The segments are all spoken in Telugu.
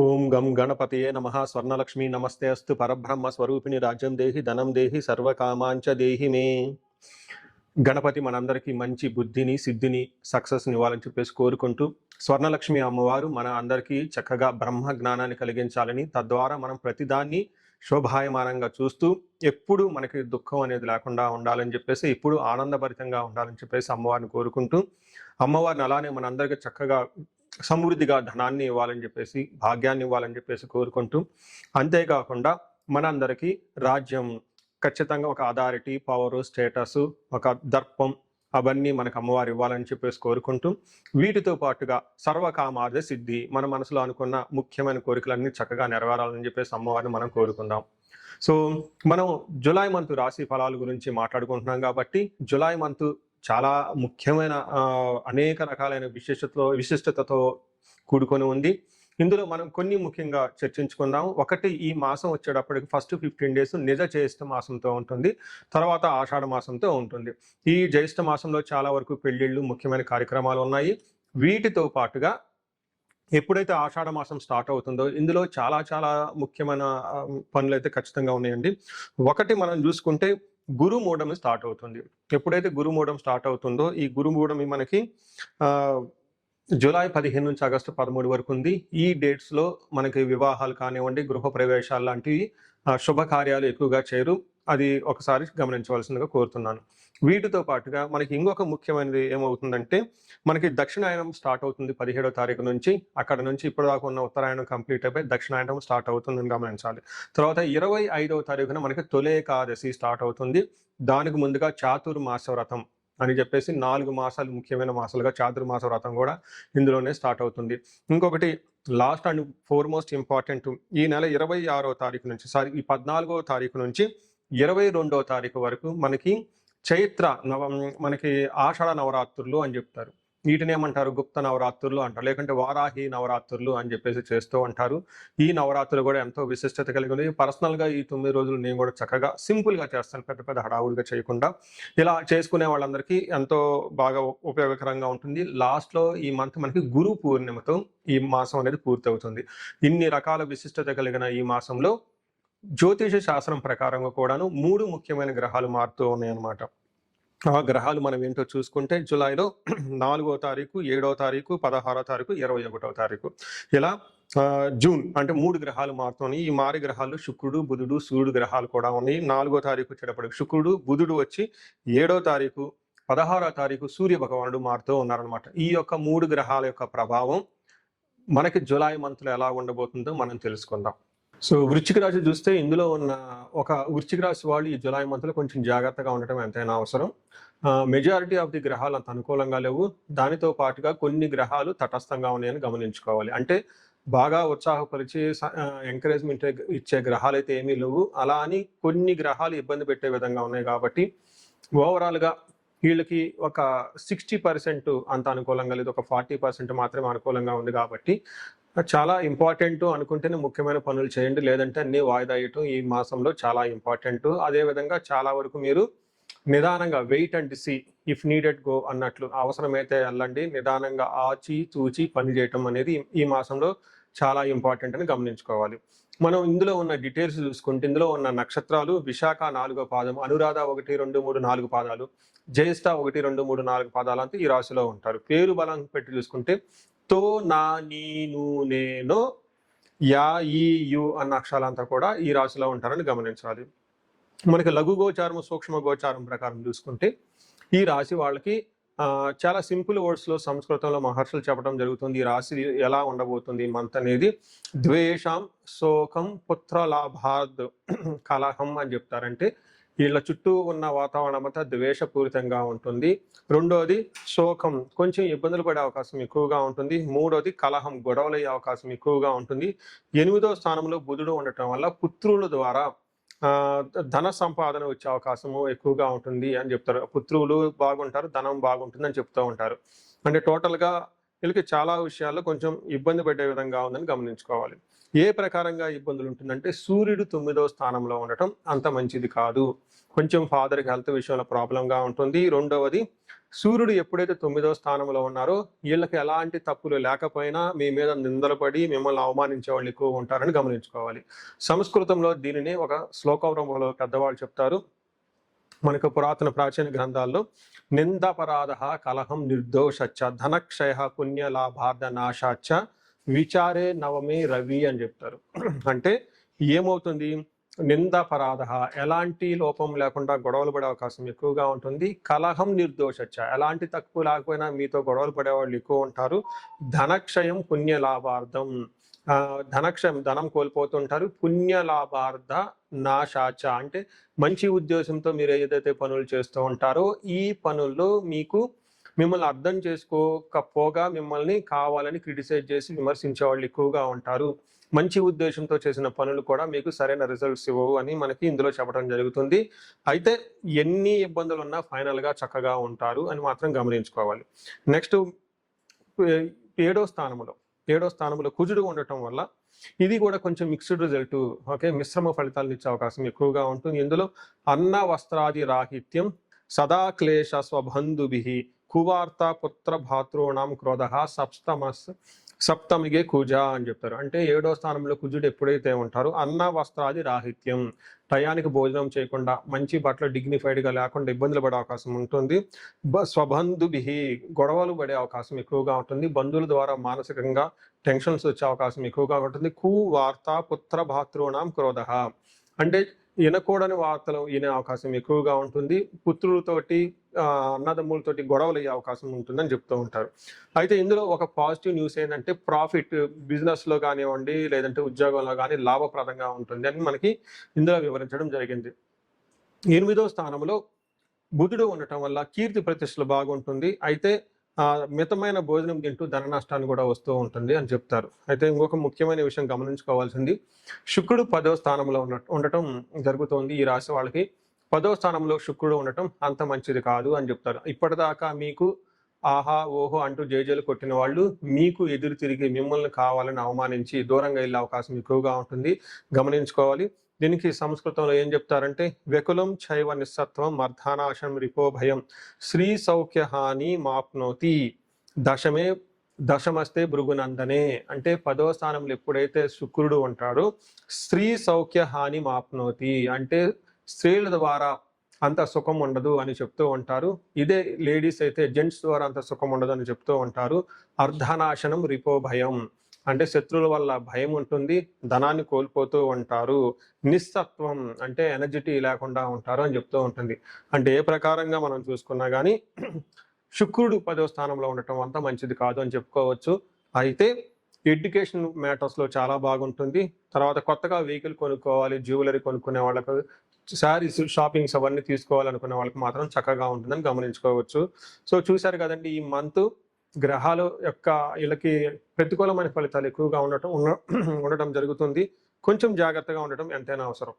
ఓం గం గణపతయే నమః. స్వర్ణలక్ష్మి నమస్తే అస్తు. పరబ్రహ్మ స్వరూపిణి రాజ్యం దేహి ధనం దేహి సర్వకామాంచ దేహి మే. గణపతి మనందరికీ మంచి బుద్ధిని సిద్ధిని సక్సెస్ని ఇవ్వాలని చెప్పేసి కోరుకుంటూ, స్వర్ణలక్ష్మి అమ్మవారు మన అందరికీ చక్కగా బ్రహ్మ జ్ఞానాన్ని కలిగించాలని, తద్వారా మనం ప్రతిదాన్ని శోభాయమానంగా చూస్తూ ఎప్పుడు మనకి దుఃఖం అనేది లేకుండా ఉండాలని చెప్పేసి, ఎప్పుడు ఆనందభరితంగా ఉండాలని చెప్పేసి అమ్మవారిని కోరుకుంటూ, అమ్మవారిని అలానే మనందరికీ చక్కగా సమృద్ధిగా ధనాన్ని ఇవ్వాలని చెప్పేసి, భాగ్యాన్ని ఇవ్వాలని చెప్పేసి కోరుకుంటూ, అంతేకాకుండా మనందరికీ రాజ్యం ఖచ్చితంగా ఒక అథారిటీ, పవరు, స్టేటస్, ఒక దర్పం అవన్నీ మనకు అమ్మవారు ఇవ్వాలని చెప్పేసి కోరుకుంటూ, వీటితో పాటుగా సర్వకామార్థ సిద్ధి, మన మనసులో అనుకున్న ముఖ్యమైన కోరికలన్నీ చక్కగా నెరవేరాలని చెప్పేసి అమ్మవారిని మనం కోరుకుందాం. సో మనం జులై మంత్ రాశి ఫలాల గురించి మాట్లాడుకుంటున్నాం కాబట్టి, జులై మంత్ చాలా ముఖ్యమైన అనేక రకాలైన విశిష్టతతో కూడుకొని ఉంది. ఇందులో మనం కొన్ని ముఖ్యంగా చర్చించుకుందాం. ఒకటి, ఈ మాసం వచ్చేటప్పటికి ఫస్ట్ 15 డేస్ నిజ జ్యేష్ఠ మాసంతో ఉంటుంది. తర్వాత ఆషాఢ మాసంతో ఉంటుంది. ఈ జ్యేష్ఠ మాసంలో చాలా వరకు పెళ్లిళ్ళు, ముఖ్యమైన కార్యక్రమాలు ఉన్నాయి. వీటితో పాటుగా ఎప్పుడైతే ఆషాఢ మాసం స్టార్ట్ అవుతుందో, ఇందులో చాలా చాలా ముఖ్యమైన పనులైతే ఖచ్చితంగా ఉన్నాయండి. ఒకటి మనం చూసుకుంటే గురుమూఢం స్టార్ట్ అవుతుంది. ఎప్పుడైతే గురుమూఢం స్టార్ట్ అవుతుందో, ఈ గురుమూఢం మనకి జూలై 15 నుంచి ఆగస్టు 13 వరకు ఉంది. ఈ డేట్స్లో మనకి వివాహాలు కానివ్వండి, గృహప్రవేశాలు లాంటివి శుభకార్యాలు ఎక్కువగా చేయరు. అది ఒకసారి గమనించవలసిందిగా కోరుతున్నాను. వీటితో పాటుగా మనకి ఇంకొక ముఖ్యమైనది ఏమవుతుందంటే, మనకి దక్షిణాయనం స్టార్ట్ అవుతుంది 17వ తారీఖు నుంచి. అక్కడ నుంచి ఇప్పటిదాకా ఉన్న ఉత్తరాయణం కంప్లీట్ అయిపోయి దక్షిణాయనం స్టార్ట్ అవుతుందని గమనించాలి. తర్వాత 25వ తారీఖున మనకి తొలి ఏకాదశి స్టార్ట్ అవుతుంది. దానికి ముందుగా చాతుర్మాస వ్రతం అని చెప్పేసి 4 మాసాలు ముఖ్యమైన మాసాలుగా చాతుర్మాస వ్రతం కూడా ఇందులోనే స్టార్ట్ అవుతుంది. ఇంకొకటి లాస్ట్ అండ్ ఫోర్మోస్ట్ ఇంపార్టెంట్, ఈ నెల 26వ తారీఖు నుంచి ఈ 14వ తారీఖు నుంచి 22వ తారీఖు వరకు మనకి మనకి ఆషాఢ నవరాత్రులు అని చెప్తారు. వీటిని ఏమంటారు? గుప్త నవరాత్రులు అంటారు, లేకుంటే వారాహి నవరాత్రులు అని చెప్పేసి చేస్తూ ఉంటారు. ఈ నవరాత్రులు కూడా ఎంతో విశిష్టత కలిగి ఉంది. పర్సనల్గా ఈ 9 రోజులు నేను కూడా చక్కగా సింపుల్గా చేస్తాను, పెద్ద పెద్ద హడావుడిగా చేయకుండా. ఇలా చేసుకునే వాళ్ళందరికీ ఎంతో బాగా ఉపయోగకరంగా ఉంటుంది. లాస్ట్లో ఈ మంత్ మనకి గురు పూర్ణిమతో ఈ మాసం అనేది పూర్తి అవుతుంది. ఇన్ని రకాల విశిష్టత కలిగిన ఈ మాసంలో జ్యోతిష శాస్త్రం ప్రకారంగా కూడాను 3 ముఖ్యమైన గ్రహాలు మారుతూ ఉన్నాయన్నమాట. ఆ గ్రహాలు మనం ఏంటో చూసుకుంటే, జూలైలో 4వ తారీఖు, 7వ తారీఖు, 16వ తారీఖు, 21వ తారీఖు, ఇలా జూన్ అంటే 3 గ్రహాలు మారుతున్నాయి. ఈ మారి గ్రహాలు శుక్రుడు, బుధుడు, సూర్యుడు గ్రహాలు కూడా ఉన్నాయి. 4వ తారీఖు వచ్చేటప్పటికి శుక్రుడు, బుధుడు వచ్చి 7వ తారీఖు, 16వ తారీఖు సూర్య భగవానుడు మారుతూ ఉన్నారనమాట. ఈ యొక్క 3 గ్రహాల యొక్క ప్రభావం మనకి జూలై మంత్లో ఎలా ఉండబోతుందో మనం తెలుసుకుందాం. సో వృశ్చిక రాశి చూస్తే, ఇందులో ఉన్న ఒక వృశ్చిక రాశి వాళ్ళు ఈ జూలై మంత్లో కొంచెం జాగ్రత్తగా ఉండటం ఎంతైనా అవసరం. మెజారిటీ ఆఫ్ ది గ్రహాలు అంత అనుకూలంగా లేవు. దానితో పాటుగా కొన్ని గ్రహాలు తటస్థంగా ఉన్నాయని గమనించుకోవాలి. అంటే బాగా ఉత్సాహపరిచి ఎంకరేజ్మెంట్ ఇచ్చే గ్రహాలు అయితే ఏమీ లేవు. అలా అని కొన్ని గ్రహాలు ఇబ్బంది పెట్టే విధంగా ఉన్నాయి. కాబట్టి ఓవరాల్గా వీళ్ళకి ఒక 60% అంత అనుకూలంగా లేదు, ఒక 40% మాత్రమే అనుకూలంగా ఉంది. కాబట్టి చాలా ఇంపార్టెంట్ అనుకుంటేనే ముఖ్యమైన పనులు చేయండి, లేదంటే అన్ని వాయిదా వేయటం ఈ మాసంలో చాలా ఇంపార్టెంట్. అదేవిధంగా చాలా వరకు మీరు నిదానంగా wait and see, if needed go అన్నట్లు, అవసరమైతే వెళ్ళండి. నిదానంగా ఆచి తూచి పని చేయటం అనేది ఈ మాసంలో చాలా ఇంపార్టెంట్ అని గమనించుకోవాలి. మనం ఇందులో ఉన్న డీటెయిల్స్ చూసుకుంటే, ఇందులో ఉన్న నక్షత్రాలు విశాఖ 4వ పాదం, అనురాధ 1, 2, 3, 4 పాదాలు, జ్యేష్ఠ 1, 2, 3, 4 పాదాలు అంతా ఈ రాశిలో ఉంటారు. పేరు బలం పెట్టి చూసుకుంటే తో, నా, నీ, ను, నేను, యా, ఈ, యు అన్న అక్షరాలంతా కూడా ఈ రాశిలో ఉంటారని గమనించాలి. మనకి లఘు గోచారం, సూక్ష్మ గోచారం ప్రకారం చూసుకుంటే, ఈ రాశి వాళ్ళకి చాలా సింపుల్ వర్డ్స్లో సంస్కృతంలో మహర్షులు చెప్పడం జరుగుతుంది. ఈ రాశి ఎలా ఉండబోతుంది ఈ మంత్ అనేది. ద్వేషం, శోకం, పుత్రలాభాద్, కలహం అని చెప్తారంటే వీళ్ళ చుట్టూ ఉన్న వాతావరణం అంతా ద్వేషపూరితంగా ఉంటుంది. రెండోది శోకం, కొంచెం ఇబ్బందులు పడే అవకాశం ఎక్కువగా ఉంటుంది. మూడోది కలహం, గొడవలయ్యే అవకాశం ఎక్కువగా ఉంటుంది. 8వ స్థానంలో బుధుడు ఉండటం వల్ల పుత్రుల ద్వారా ధన సంపాదన వచ్చే అవకాశము ఎక్కువగా ఉంటుంది అని చెప్తారు. పుత్రులు బాగుంటారు, ధనం బాగుంటుంది అని చెప్తూ ఉంటారు. అంటే టోటల్గా వీళ్ళకి చాలా విషయాల్లో కొంచెం ఇబ్బంది పడే విధంగా ఉందని గమనించుకోవాలి. ఏ ప్రకారంగా ఇబ్బందులు ఉంటుందంటే, సూర్యుడు 9వ స్థానంలో ఉండటం అంత మంచిది కాదు. కొంచెం ఫాదర్కి హెల్త్ విషయంలో ప్రాబ్లంగా ఉంటుంది. రెండవది సూర్యుడు ఎప్పుడైతే 9వ స్థానంలో ఉన్నారో వీళ్ళకి ఎలాంటి తప్పులు లేకపోయినా మీ మీద నిందలు పడి మిమ్మల్ని అవమానించే వాళ్ళు ఎక్కువ ఉంటారని గమనించుకోవాలి. సంస్కృతంలో దీనిని ఒక శ్లోకం రూపంలో పెద్దవాళ్ళు చెప్తారు. మనకు పురాతన ప్రాచీన గ్రంథాల్లో నిందాపరాధ కలహం నిర్దోషచ్చ ధనక్షయ పుణ్యలాభార్థ నాశాచ్చ విచారే నవమే రవి అని చెప్తారు. అంటే ఏమవుతుంది, నిందాపరాధ ఎలాంటి లోపం లేకుండా గొడవలు పడే అవకాశం ఎక్కువగా ఉంటుంది. కలహం నిర్దోషచ్చ ఎలాంటి తక్కువ లేకపోయినా మీతో గొడవలు పడేవాళ్ళు ఎక్కువ ఉంటారు. ధనక్షయం పుణ్యలాభార్థం ధనక్షయం ధనం కోల్పోతుంటారు. పుణ్యలాభార్థ నాశాచ అంటే మంచి ఉద్దేశంతో మీరు ఏదైతే పనులు చేస్తూ ఉంటారో ఈ పనుల్లో మిమ్మల్ని అర్థం చేసుకోకపోగా మిమ్మల్ని కావాలని క్రిటిసైజ్ చేసి విమర్శించే వాళ్ళు ఎక్కువగా ఉంటారు. మంచి ఉద్దేశంతో చేసిన పనులు కూడా మీకు సరైన రిజల్ట్స్ ఇవ్వవు అని మనకి ఇందులో చెప్పడం జరుగుతుంది. అయితే ఎన్ని ఇబ్బందులు ఉన్నా ఫైనల్గా చక్కగా ఉంటారు అని మాత్రం గమనించుకోవాలి. నెక్స్ట్ 7వ స్థానంలో కుజుడు ఉండటం వల్ల ఇది కూడా కొంచెం మిక్స్డ్ రిజల్ట్, ఓకే, మిశ్రమ ఫలితాలను ఇచ్చే అవకాశం ఎక్కువగా ఉంటుంది. ఇందులో అన్న వస్త్రాది రాహిత్యం సదా క్లేశ స్వబంధుభి కువార్త పుత్ర భాతృణాం క్రోధ సప్తమిగే కుజ అని చెప్తారు. అంటే 7వ స్థానంలో కుజుడు ఎప్పుడైతే ఉంటారో అన్న వస్త్రాది రాహిత్యం, టయానికి భోజనం చేయకుండా మంచి బట్టలు డిగ్నిఫైడ్గా లేకుండా ఇబ్బందులు పడే అవకాశం ఉంటుంది. స్వబంధుభి గొడవలు పడే అవకాశం ఎక్కువగా ఉంటుంది. బంధువుల ద్వారా మానసికంగా టెన్షన్స్ వచ్చే అవకాశం ఎక్కువగా ఉంటుంది. కువార్త పుత్ర భాతృణాం క్రోధ అంటే వినకూడని వార్తలు వినే అవకాశం ఎక్కువగా ఉంటుంది. పుత్రులతోటి అన్నదమ్ములతోటి గొడవలు అయ్యే అవకాశం ఉంటుందని చెప్తూ ఉంటారు. అయితే ఇందులో ఒక పాజిటివ్ న్యూస్ ఏంటంటే ప్రాఫిట్ బిజినెస్లో కానివ్వండి లేదంటే ఉద్యోగంలో కానీ లాభప్రదంగా ఉంటుంది అని మనకి ఇందులో వివరించడం జరిగింది. 8వ స్థానంలో బుధుడు ఉండటం వల్ల కీర్తి ప్రతిష్టలు బాగుంటుంది. అయితే మితమైన భోజనం తింటూ ధన నష్టాన్ని కూడా వస్తూ ఉంటుంది అని చెప్తారు. అయితే ఇంకొక ముఖ్యమైన విషయం గమనించుకోవాల్సింది, శుక్రుడు 10వ స్థానంలో ఉండటం జరుగుతోంది. ఈ రాశి వాళ్ళకి 10వ స్థానంలో శుక్రుడు ఉండటం అంత మంచిది కాదు అని చెప్తారు. ఇప్పటిదాకా మీకు ఆహా ఓహో అంటూ జేజేలు కొట్టిన వాళ్ళు మీకు ఎదురు తిరిగి మిమ్మల్ని కావాలని అవమానించి దూరంగా వెళ్ళే అవకాశం ఎక్కువగా ఉంటుంది, గమనించుకోవాలి. దీనికి సంస్కృతంలో ఏం చెప్తారంటే వెకులం చైవ నిస్సత్వం మర్ధానాశం రిపో భయం శ్రీ సౌఖ్య హాని మాప్నోతి దశమస్తే భృగునందనే. అంటే 10వ స్థానంలో ఎప్పుడైతే శుక్రుడు ఉంటాడో స్త్రీ సౌఖ్య హాని మాప్నోతి అంటే స్త్రీల ద్వారా అంత సుఖం ఉండదు అని చెప్తూ ఉంటారు. ఇదే లేడీస్ అయితే జెంట్స్ ద్వారా అంత సుఖం ఉండదు అని చెప్తూ ఉంటారు. అర్ధనాశనం రిపో భయం అంటే శత్రువుల వల్ల భయం ఉంటుంది, ధనాన్ని కోల్పోతూ ఉంటారు. నిస్సత్వం అంటే ఎనర్జిటీ లేకుండా ఉంటారు అని చెప్తూ ఉంటుంది. అంటే ఏ ప్రకారంగా మనం చూసుకున్నా కానీ శుక్రుడు 10వ స్థానంలో ఉండటం అంతా మంచిది కాదు అని చెప్పుకోవచ్చు. అయితే ఎడ్యుకేషన్ మ్యాటర్స్లో చాలా బాగుంటుంది. తర్వాత కొత్తగా వెహికల్ కొనుక్కోవాలి, జ్యువెలరీ కొనుక్కునే వాళ్ళకు, శారీస్ షాపింగ్స్ అవన్నీ తీసుకోవాలనుకునే వాళ్ళకి మాత్రం చక్కగా ఉంటుందని గమనించుకోవచ్చు. సో చూశారు కదండి, ఈ మంత్ గ్రహాల యొక్క వీళ్ళకి ప్రతికూలమైన ఫలితాలు ఎక్కువగా ఉండటం జరుగుతుంది. కొంచెం జాగ్రత్తగా ఉండటం ఎంతైనా అవసరం.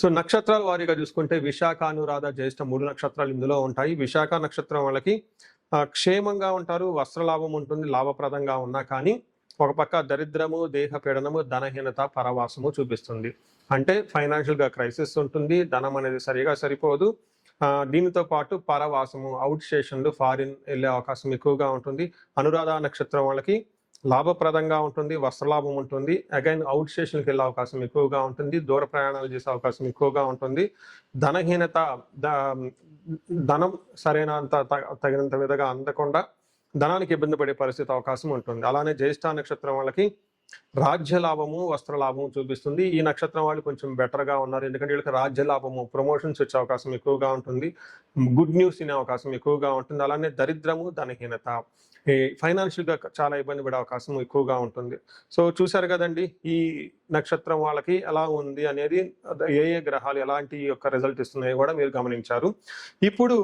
సో నక్షత్రాల వారీగా చూసుకుంటే విశాఖ, అనురాధ, జ్యేష్ఠ 3 నక్షత్రాలు ఇందులో ఉంటాయి. విశాఖ నక్షత్రం వాళ్ళకి క్షేమంగా ఉంటారు, వస్త్రలాభం ఉంటుంది, లాభప్రదంగా ఉన్నా కానీ ఒక పక్క దరిద్రము, దేహ పీడనము, ధనహీనత, పరవాసము చూపిస్తుంది. అంటే ఫైనాన్షియల్గా క్రైసిస్ ఉంటుంది, ధనం అనేది సరిగా సరిపోదు. దీనితో పాటు పరవాసము, అవుట్ స్టేషన్లు, ఫారిన్ వెళ్ళే అవకాశం ఎక్కువగా ఉంటుంది. అనురాధ నక్షత్రం వాళ్ళకి లాభప్రదంగా ఉంటుంది, వస్త్రలాభం ఉంటుంది, అగైన్ అవుట్ స్టేషన్కి వెళ్ళే అవకాశం ఎక్కువగా ఉంటుంది, దూర ప్రయాణాలు చేసే అవకాశం ఎక్కువగా ఉంటుంది. ధనహీనత, ధనం సరైనంత తగినంత విధంగా అందకుండా ధనానికి ఇబ్బంది పడే పరిస్థితి అవకాశం ఉంటుంది. అలానే జ్యేష్ఠ నక్షత్రం వాళ్ళకి రాజ్య లాభము, వస్త్ర లాభము చూపిస్తుంది. ఈ నక్షత్రం వాళ్ళు కొంచెం బెటర్గా ఉన్నారు, ఎందుకంటే వీళ్ళకి రాజ్య లాభము, ప్రమోషన్స్ వచ్చే అవకాశం ఎక్కువగా ఉంటుంది, గుడ్ న్యూస్ వినే అవకాశం ఎక్కువగా ఉంటుంది. అలానే దరిద్రము, ధనహీనత, ఫైనాన్షియల్గా చాలా ఇబ్బంది పడే అవకాశం ఎక్కువగా ఉంటుంది. సో చూశారు కదండి, ఈ నక్షత్రం వాళ్ళకి ఎలా ఉంది అనేది, ఏ ఏ గ్రహాలు ఎలాంటి యొక్క రిజల్ట్ ఇస్తున్నాయో కూడా మీరు గమనించారు. ఇప్పుడు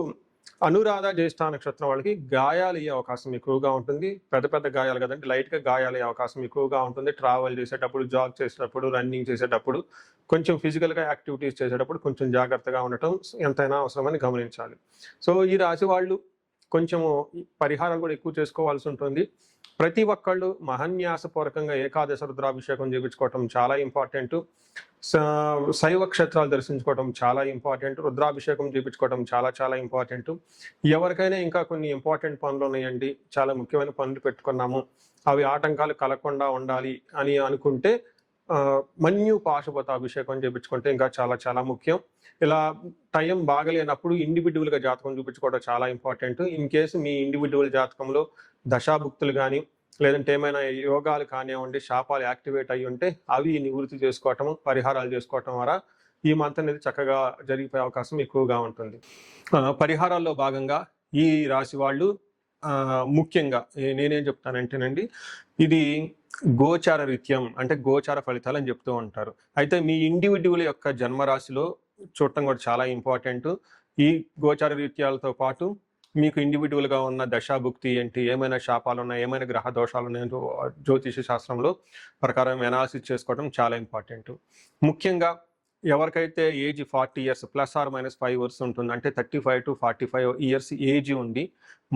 అనురాధ, జ్యేష్ఠ నక్షత్రం వాళ్ళకి గాయాలు అయ్యే అవకాశం ఎక్కువగా ఉంటుంది. పెద్ద పెద్ద గాయాలు కదండి, లైట్గా గాయాలు అయ్యే అవకాశం ఎక్కువగా ఉంటుంది. ట్రావెల్ చేసేటప్పుడు, జాగ్ చేసేటప్పుడు, రన్నింగ్ చేసేటప్పుడు, కొంచెం ఫిజికల్గా యాక్టివిటీస్ చేసేటప్పుడు కొంచెం జాగ్రత్తగా ఉండటం ఎంతైనా అవసరమని గమనించాలి. సో ఈ రాశి వాళ్ళు కొంచెము పరిహారాలు కూడా ఎక్కువ చేసుకోవాల్సి ఉంటుంది. ప్రతి ఒక్కళ్ళు మహాన్యాసపూర్వకంగా ఏకాదశ రుద్రాభిషేకం చేయించుకోవటం చాలా ఇంపార్టెంట్. శైవ క్షేత్రాలు దర్శించుకోవటం చాలా ఇంపార్టెంట్. రుద్రాభిషేకం చేయించుకోవటం చాలా చాలా ఇంపార్టెంట్. ఎవరికైనా ఇంకా కొన్ని ఇంపార్టెంట్ పనులు ఉన్నాయండి, చాలా ముఖ్యమైన పనులు పెట్టుకున్నాము, అవి ఆటంకాలు కలగకుండా ఉండాలి అని అనుకుంటే మన్యు పాశుపత అభిషేకం చేయించుకుంటే ఇంకా చాలా చాలా ముఖ్యం. ఇలా టైం బాగలేనప్పుడు ఇండివిజువల్గా జాతకం చూపించుకోవడం చాలా important. In case me individual జాతకంలో దశాభుక్తులు కానీ లేదంటే ఏమైనా యోగాలు కానివ్వండి, శాపాలు యాక్టివేట్ అయ్యి ఉంటే అవి నివృత్తి చేసుకోవటం, పరిహారాలు చేసుకోవటం ద్వారా ఈ మంత్ అనేది చక్కగా జరిగిపోయే అవకాశం ఎక్కువగా ఉంటుంది. పరిహారాల్లో భాగంగా ఈ రాశి వాళ్ళు ముఖ్యంగా నేనేం చెప్తానంటేనండి, ఇది గోచార రీత్యం అంటే గోచార ఫలితాలు అని చెప్తూ ఉంటారు. అయితే మీ ఇండివిజువల్ యొక్క జన్మరాశిలో చూడటం కూడా చాలా ఇంపార్టెంట్. ఈ గోచార రీత్యాలతో పాటు మీకు ఇండివిజువల్గా ఉన్న దశాభుక్తి ఏంటి, ఏమైనా శాపాలు ఉన్నాయి, ఏమైనా గ్రహ దోషాలు ఉన్నాయో జ్యోతిష శాస్త్రంలో ప్రకారం అనాలిసిస్ చేసుకోవడం చాలా ఇంపార్టెంట్. ముఖ్యంగా ఎవరికైతే ఏజ్ 40 years +or-5 years ఉంటుంది, అంటే 35 to 45 years ఏజ్ ఉండి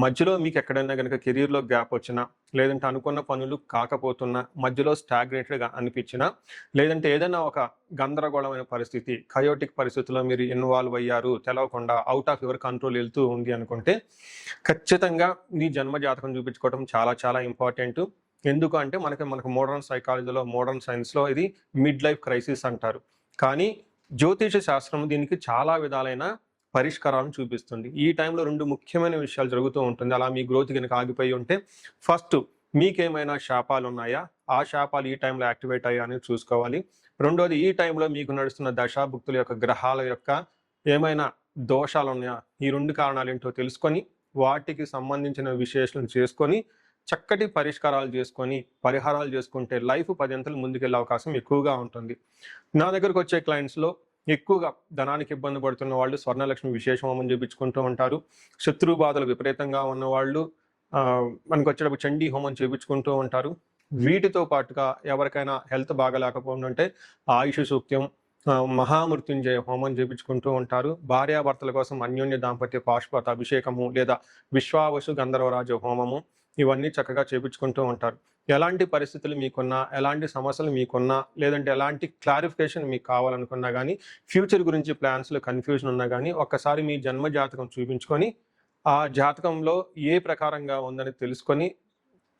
మధ్యలో మీకు ఎక్కడైనా కనుక కెరీర్లో గ్యాప్ వచ్చినా, లేదంటే అనుకున్న పనులు కాకపోతున్నా, మధ్యలో స్టాగ్నేటెడ్గా అనిపించినా, లేదంటే ఏదైనా ఒక గందరగోళమైన పరిస్థితి, కయోటిక్ పరిస్థితుల్లో మీరు ఇన్వాల్వ్ అయ్యారు, తెలవకుండా అవుట్ ఆఫ్ యువర్ కంట్రోల్ వెళ్తూ ఉంది అనుకుంటే ఖచ్చితంగా మీ జన్మ జాతకం చూపించుకోవడం చాలా చాలా ఇంపార్టెంట్. ఎందుకు అంటే మనకు మోడర్న్ సైకాలజీలో, మోడర్న్ సైన్స్లో ఇది మిడ్ లైఫ్ క్రైసిస్ అంటారు. కానీ జ్యోతిష శాస్త్రం దీనికి చాలా విధాలైన పరిష్కారాలను చూపిస్తుంది. ఈ టైంలో 2 ముఖ్యమైన విషయాలు జరుగుతూ ఉంటుంది. అలా మీ గ్రోత్ కనుక ఆగిపోయి ఉంటే, ఫస్ట్ మీకేమైనా శాపాలు ఉన్నాయా, ఆ శాపాలు ఈ టైంలో యాక్టివేట్ అయ్యా అని చూసుకోవాలి. రెండోది, ఈ టైంలో మీకు నడుస్తున్న దశాభుక్తుల యొక్క గ్రహాల యొక్క ఏమైనా దోషాలు ఉన్నాయా, ఈ 2 కారణాలు ఏంటో తెలుసుకొని వాటికి సంబంధించిన విశ్లేషణ చేసుకొని చక్కటి పరిష్కారాలు చేసుకొని పరిహారాలు చేసుకుంటే లైఫ్ 10 అంతలు ముందుకెళ్ళే అవకాశం ఎక్కువగా ఉంటుంది. నా దగ్గరకు వచ్చే క్లయింట్స్లో ఎక్కువగా ధనానికి ఇబ్బంది పడుతున్న వాళ్ళు స్వర్ణలక్ష్మి విశేష హోమం చేయించుకుంటూ ఉంటారు. శత్రు బాధలు విపరీతంగా ఉన్నవాళ్ళు మనకు వచ్చేటప్పుడు చండీ హోమం చేయించుకుంటూ ఉంటారు. వీటితో పాటుగా ఎవరికైనా హెల్త్ బాగాలేకపోతుంటే ఆయుష సూక్త్యం, మహామృత్యుంజయ హోమం చేయించుకుంటూ ఉంటారు. భార్యాభర్తల కోసం అన్యోన్య దాంపత్య పాశుపత అభిషేకము లేదా విశ్వావసు గంధర్వరాజ హోమము ఇవన్నీ చక్కగా చేయించుకుంటూ ఉంటారు. ఎలాంటి పరిస్థితులు మీకున్నా, ఎలాంటి సమస్యలు మీకున్నా, లేదంటే ఎలాంటి క్లారిఫికేషన్ మీకు కావాలనుకున్నా కానీ, ఫ్యూచర్ గురించి ప్లాన్స్లో కన్ఫ్యూజన్ ఉన్నా కానీ ఒక్కసారి మీ జన్మ జాతకం చూపించుకొని ఆ జాతకంలో ఏ ప్రకారంగా ఉందని తెలుసుకొని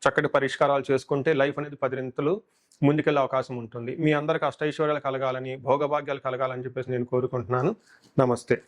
చక్కటి పరిష్కారాలు చేసుకుంటే లైఫ్ అనేది 10 అంతలు ముందుకెళ్ళే అవకాశం ఉంటుంది. మీ అందరికి అష్టైశ్వర్యాలు కలగాలని, భోగభాగ్యాలు కలగాలని చెప్పేసి నేను కోరుకుంటున్నాను. నమస్తే.